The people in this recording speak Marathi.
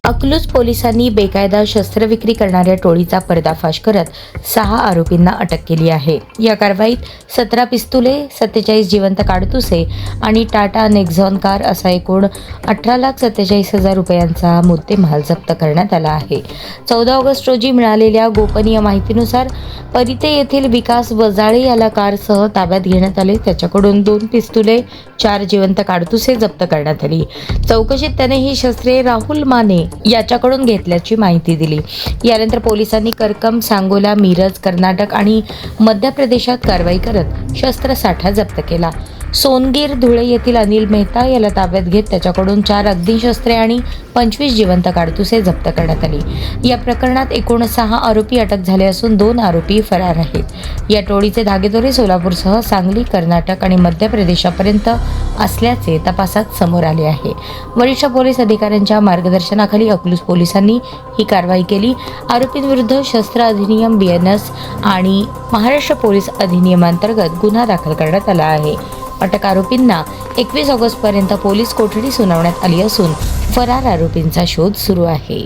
अकलूज पोलिसांनी बेकायदा शस्त्रविक्री करणाऱ्या टोळीचा पर्दाफाश करत 6 आरोपींना अटक केली आहे. या कारवाईत 17 पिस्तुले, 47 जिवंत काडतुसे आणि टाटा नेक्झॉन कार असा एकूण 18,47,000 रुपयांचा मुद्देमाल जप्त करण्यात आला आहे. 14 ऑगस्ट रोजी मिळालेल्या गोपनीय माहितीनुसार परिते येथील विकास वजाळे याला कारसह ताब्यात घेण्यात आले. त्याच्याकडून 2 पिस्तुले, 4 जिवंत काडतुसे जप्त करण्यात आली. चौकशीत त्याने ही शस्त्रे राहुल माने याच्याकडून घेतल्याची माहिती दिली. यानंतर पोलिसांनी करकम, सांगोला, मिरज, कर्नाटक आणि मध्य प्रदेशात कारवाई करत शस्त्रसाठा जप्त केला. सोनगीर, धुळे येथील अनिल मेहता याला ताब्यात घेत त्याच्याकडून 4 अग्निशस्त्रे आणि 25 जिवंत काडतुसे जप्त करण्यात आली. या प्रकरणात एकूण 6 आरोपी अटक झाले असून 2 आरोपी फरार आहेत. या टोळीचे धागेदोरे सोलापूरसह सांगली, कर्नाटक आणि मध्य प्रदेशापर्यंत असल्याचे तपासात समोर आले आहे. वरिष्ठ पोलीस अधिकाऱ्यांच्या मार्गदर्शनाखाली अकलूज पोलिसांनी ही कारवाई केली. आरोपींविरुद्ध शस्त्र अधिनियम, BNS आणि महाराष्ट्र पोलीस अधिनियमांतर्गत गुन्हा दाखल करण्यात आला आहे. अटक आरोपींना 21 ऑगस्टपर्यंत पोलीस कोठडी सुनावण्यात आली असून फरार आरोपींचा शोध सुरू आहे.